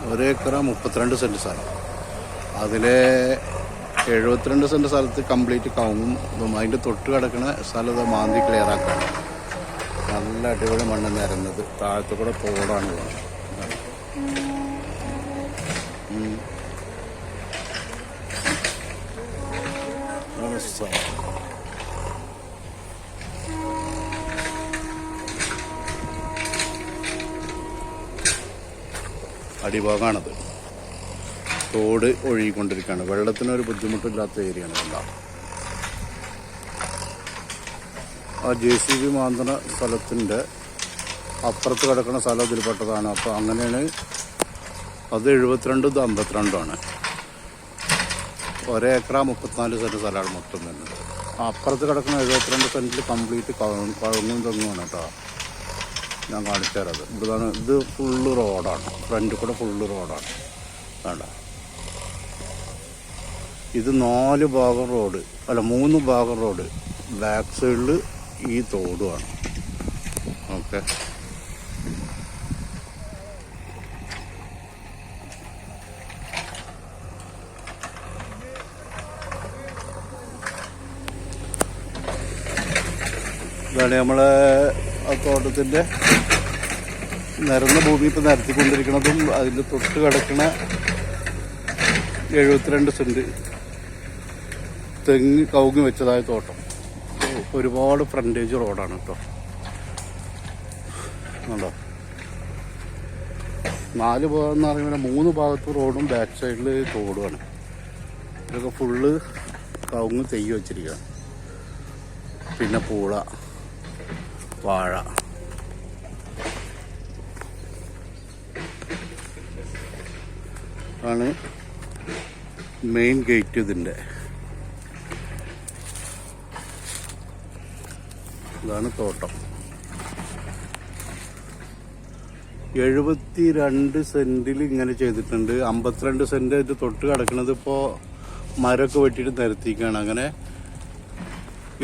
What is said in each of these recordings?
1 acre 32 cent സ്ഥലം. അതിലെ 72 cent സ്ഥലത്ത് കംപ്ലീറ്റ് കവുങ്ങും അതിൻ്റെ തൊട്ട് കിടക്കുന്ന സ്ഥലത്ത് മാന്തി ക്ലിയറാക്കാണ്. നല്ല അടിപൊളി മണ്ണ് നിരന്നത്. താഴത്തു കൂടെ തോടാണുള്ളത്. അടിഭാഗമാണത്. തോട് ഒഴുകിക്കൊണ്ടിരിക്കുകയാണ്. വെള്ളത്തിനൊരു ബുദ്ധിമുട്ടില്ലാത്ത ഏരിയയാണ്. എല്ലാം ആ JCB മാന്തണ സ്ഥലത്തിൻ്റെ അപ്പുറത്ത് കിടക്കുന്ന സ്ഥലം ഇതിൽപ്പെട്ടതാണ്. അപ്പോൾ അങ്ങനെയാണ്. അത് 72 ഇത് 52ആണ്. 1 ഏക്കർ 34 സെൻറ്റ് സ്ഥലമാണ് മൊത്തം തന്നെ. അപ്പുറത്ത് കിടക്കുന്ന 72 സെൻറ്റിൽ കംപ്ലീറ്റ് കവുങ്ങും തെങ്ങുമാണ് കേട്ടോ. ഞാൻ കാണിച്ചു തരാത്. ഇതാണ്. ഇത് ഫുള്ള് റോഡാണ്. ഫ്രണ്ടിൽ കൂടെ ഫുള്ള് റോഡാണ്. വേണ്ട, ഇത് 4 ഭാഗം റോഡ്, അല്ല 3 ഭാഗം റോഡ്. ബാക്ക് സൈഡിൽ ഈ തോടുമാണ്. ഓക്കെ, ഇതാണ് നമ്മളെ ആ തോട്ടത്തിൻ്റെ നിരന്ന ഭൂമി ഇപ്പം നിരത്തിക്കൊണ്ടിരിക്കുന്നതും അതിൻ്റെ തൊട്ട് കിടക്കുന്ന 72 സെൻറ്റ് തെങ്ങ് കവുങ്ങ് വെച്ചതായ തോട്ടം. ഒരുപാട് ഫ്രണ്ടേജ് റോഡാണ് കേട്ടോ. ഉണ്ടോ, 4 ഭാഗം എന്ന് പറയുമ്പോൾ 3 ഭാഗത്ത് റോഡും ബാക്ക് സൈഡിൽ തോടുമാണ്. ഇതൊക്കെ ഫുള്ള് കവുങ്ങ് തെയ്യ് വെച്ചിരിക്കുകയാണ്. പിന്നെ പൂള, വാഴ. ആണ് മെയിൻ ഗേറ്റ്. ഇതിൻ്റെ ഇതാണ് തോട്ടം. 72 സെൻറ്റിൽ ഇങ്ങനെ ചെയ്തിട്ടുണ്ട്. 52 സെൻറ്റ് ഇത് തൊട്ട് കിടക്കുന്നത് ഇപ്പോൾ മരമൊക്കെ വെട്ടിയിട്ട് നിരത്തിക്കുകയാണ്. അങ്ങനെ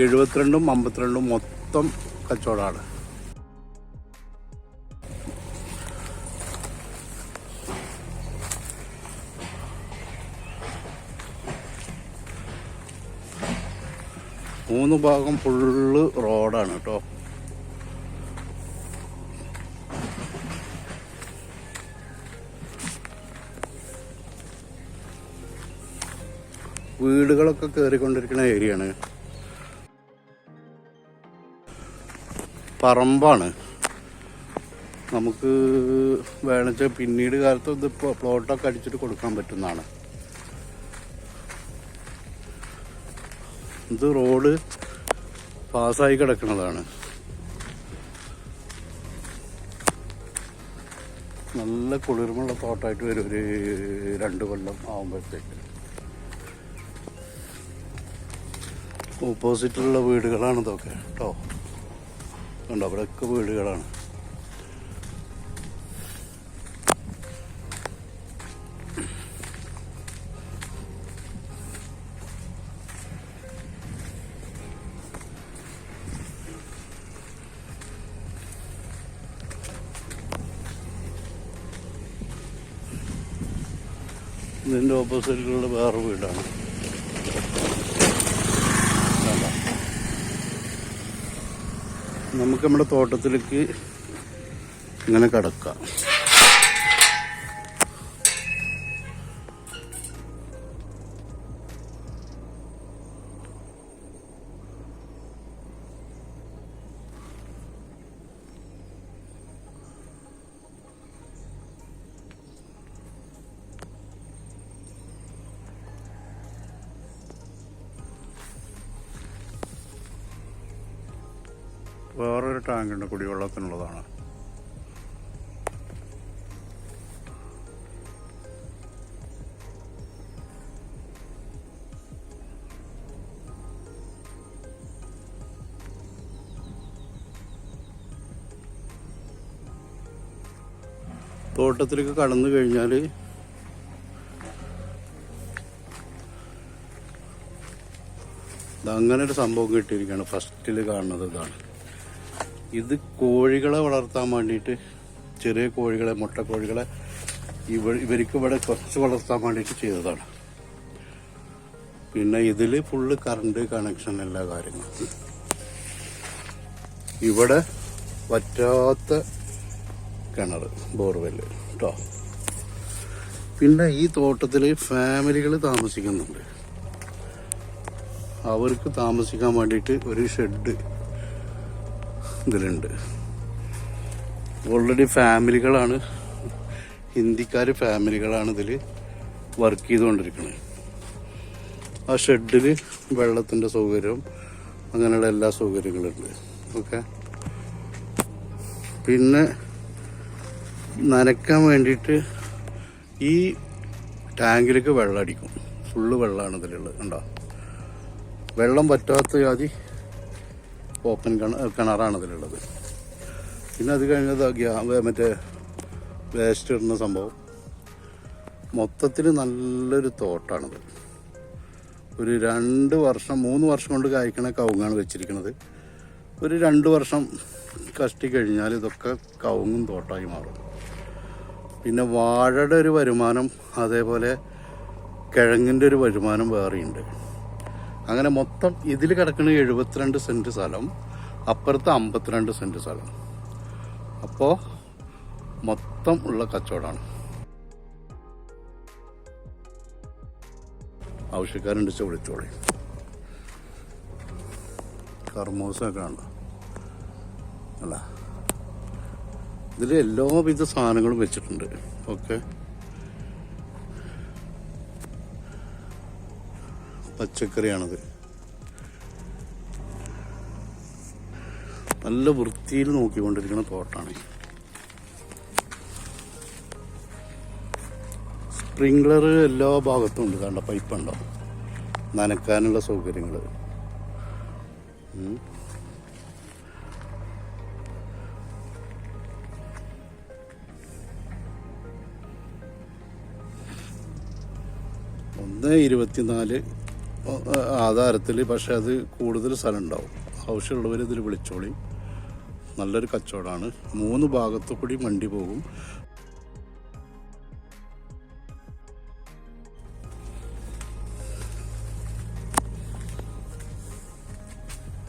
72ഉം 52ഉം മൊത്തം കച്ചവടമാണ്. മൂന്ന് ഭാഗം ഫുള്ള് റോഡാണ് കേട്ടോ. വീടുകളൊക്കെ കയറിക്കൊണ്ടിരിക്കുന്ന ഏരിയയാണ്. പറമ്പാണ്. നമുക്ക് വേണമെച്ചാൽ പിന്നീട് കാലത്ത് ഇത് പ്ലോട്ടൊക്കെ അടിച്ചിട്ട് കൊടുക്കാൻ പറ്റുന്നതാണ്. ഇത് റോഡ് പാസ്സായി കിടക്കുന്നതാണ്. നല്ല കുളിർമുള്ള തോട്ടമായിട്ട് വരും ഒരു 2 കൊല്ലം ആകുമ്പോഴത്തേക്ക്. ഓപ്പോസിറ്റിലുള്ള വീടുകളാണ് ഇതൊക്കെ കേട്ടോ. കണ്ടോ, അവിടെയൊക്കെ വീടുകളാണ്. ഇതിൻ്റെ ഓപ്പോസിറ്റിലുള്ള വേറെ വീടാണ്. നമുക്ക് നമ്മുടെ തോട്ടത്തിലേക്ക് ഇങ്ങനെ കിടക്കാം. വേറൊരു ടാങ്കുണ്ട്, കുടിവെള്ളത്തിനുള്ളതാണ്. തോട്ടത്തിലേക്ക് കടന്നു കഴിഞ്ഞാൽ അങ്ങനെ ഒരു സംഭവം കിട്ടിയിരിക്കുകയാണ്. ഫസ്റ്റിൽ കാണുന്നത് ഇതാണ്. ഇത് കോഴികളെ വളർത്താൻ വേണ്ടിയിട്ട്, ചെറിയ കോഴികളെ, മുട്ടക്കോഴികളെ ഇവർക്ക് ഇവിടെ കുറച്ച് വളർത്താൻ വേണ്ടിയിട്ട് ചെയ്തതാണ്. പിന്നെ ഇതിൽ ഫുള്ള് കറണ്ട് കണക്ഷൻ എല്ലാ കാര്യങ്ങളും. ഇവിടെ വറ്റാത്ത കിണർ, ബോർവെല് കേട്ടോ. പിന്നെ ഈ തോട്ടത്തിൽ ഫാമിലികൾ താമസിക്കുന്നുണ്ട്. അവർക്ക് താമസിക്കാൻ വേണ്ടിയിട്ട് ഒരു ഷെഡ് ഇതിലുണ്ട്. ഓൾറെഡി ഫാമിലികളാണ്, ഹിന്ദിക്കാർ ഫാമിലികളാണ് ഇതിൽ വർക്ക് ചെയ്തുകൊണ്ടിരിക്കുന്നത്. ആ ഷെഡിൽ വെള്ളത്തിൻ്റെ സൗകര്യം അങ്ങനെയുള്ള എല്ലാ സൗകര്യങ്ങളുണ്ട്. ഓക്കെ. പിന്നെ നനയ്ക്കാൻ വേണ്ടിയിട്ട് ഈ ടാങ്കിലേക്ക് വെള്ളം അടിക്കും. ഫുള്ള് വെള്ളമാണ് ഇതിലുള്ളത്. കണ്ടോ, വെള്ളം പറ്റാത്ത ജാതി ഓപ്പൺ കിണറാണ് ഇതിലുള്ളത്. പിന്നെ അത് കഴിഞ്ഞത് മറ്റേ വേസ്റ്റ് ഇടുന്ന സംഭവം. മൊത്തത്തിൽ നല്ലൊരു തോട്ടാണിത്. ഒരു 2 വർഷം 3 വർഷം കൊണ്ട് കായ്ക്കണ കവുങ്ങാണ് വെച്ചിരിക്കുന്നത്. ഒരു 2 വർഷം കഷ്ടി കഴിഞ്ഞാൽ ഇതൊക്കെ കവുങ്ങും തോട്ടമായി മാറും. പിന്നെ വാഴയുടെ ഒരു വരുമാനം, അതേപോലെ കിഴങ്ങിൻ്റെ ഒരു വരുമാനം വേറെയുണ്ട്. അങ്ങനെ മൊത്തം ഇതിൽ കിടക്കുന്ന 72 സെൻറ്റ് സ്ഥലം, അപ്പുറത്ത് 52 സെൻറ്റ് സ്ഥലം. അപ്പോൾ മൊത്തം ഉള്ള കച്ചവടമാണ്. ആവശ്യക്കാരുണ്ട് വിളിച്ചോളി. കർമൂസൊക്കെ ഉണ്ടോ അല്ല, ഇതിൽ എല്ലാവിധ സാധനങ്ങളും വെച്ചിട്ടുണ്ട്. ഓക്കെ. പച്ചക്കറിയാണത്. നല്ല വൃത്തിയിൽ നോക്കിക്കൊണ്ടിരിക്കുന്ന തോട്ടാണ്. സ്പ്രിംഗ്ലർ എല്ലാ ഭാഗത്തും ഉണ്ട്. കണ്ട പൈപ്പുണ്ടോ, നനക്കാനുള്ള സൗകര്യങ്ങൾ. ഒന്ന് 24 ആധാരത്തിൽ. പക്ഷെ അത് കൂടുതൽ സ്ഥലം ഉണ്ടാവും. ആവശ്യമുള്ളവർ ഇതിൽ വിളിച്ചോളി. നല്ലൊരു കച്ചവടമാണ്. 3 ഭാഗത്തു കൂടി വണ്ടി പോകും.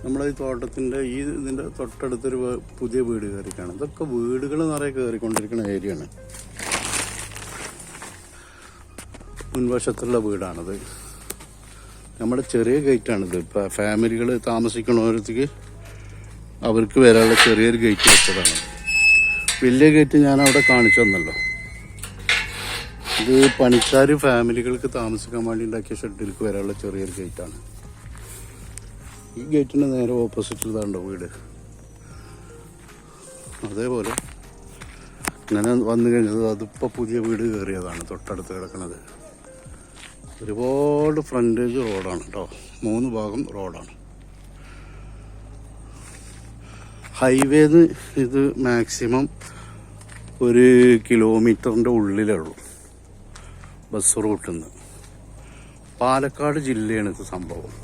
നമ്മളെ ഈ തോട്ടത്തിൻ്റെ ഇതിൻ്റെ തൊട്ടടുത്തൊരു പുതിയ വീട് കയറിക്കാണ്. ഇതൊക്കെ വീടുകൾ നിറയെ കയറിക്കൊണ്ടിരിക്കുന്ന ഏരിയയാണ്. മുൻവശത്തുള്ള വീടാണിത്. നമ്മുടെ ചെറിയ ഗേറ്റാണിത്. ഇപ്പം ഫാമിലികൾ താമസിക്കണവർക്ക് അവർക്ക് വരാനുള്ള ചെറിയൊരു ഗേറ്റ് വെച്ചതാണ്. വലിയ ഗേറ്റ് ഞാൻ അവിടെ കാണിച്ചു തന്നല്ലോ. ഇത് പണിക്കാർ ഫാമിലികൾക്ക് താമസിക്കാൻ വേണ്ടി ഉണ്ടാക്കിയ ഷെഡിലേക്ക് വരാനുള്ള ചെറിയൊരു ഗേറ്റാണ്. ഈ ഗേറ്റിന് നേരെ ഓപ്പോസിറ്റിൽ ഇതാണ്ടോ വീട്. അതേപോലെ ഇങ്ങനെ വന്നു കഴിഞ്ഞത് അതിപ്പോൾ പുതിയ വീട് കയറിയതാണ് തൊട്ടടുത്ത് കിടക്കുന്നത്. ഒരുപാട് ഫ്രണ്ടേജ് റോഡാണ് കേട്ടോ. 3 ഭാഗം റോഡാണ്. ഹൈവേന്ന് ഇത് മാക്സിമം 1 കിലോമീറ്ററിൻ്റെ ഉള്ളിലേ ഉള്ളൂ ബസ് റൂട്ടിൽ നിന്ന്. പാലക്കാട് ജില്ലയാണ് ഇത് സംഭവം.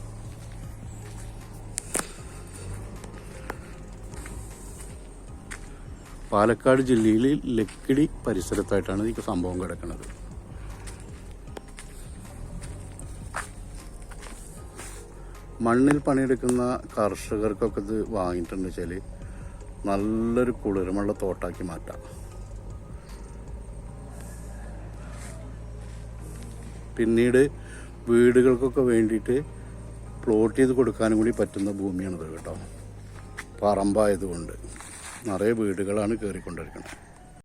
പാലക്കാട് ജില്ലയിൽ ലക്കിടി പരിസരത്തായിട്ടാണ് ഈ സംഭവം കിടക്കുന്നത്. മണ്ണിൽ പണിയെടുക്കുന്ന കർഷകർക്കൊക്കെ ഇത് വാങ്ങിയിട്ടുണ്ട് വെച്ചാൽ നല്ലൊരു കുളിർമുള്ള തോട്ടാക്കി മാറ്റാം. പിന്നീട് വീടുകൾക്കൊക്കെ വേണ്ടിയിട്ട് പ്ലോട്ട് ചെയ്ത് കൊടുക്കാനും കൂടി പറ്റുന്ന ഭൂമിയാണിത് കേട്ടോ. പറമ്പായതുകൊണ്ട് നിറയെ വീടുകളാണ് കയറിക്കൊണ്ടിരിക്കുന്നത്.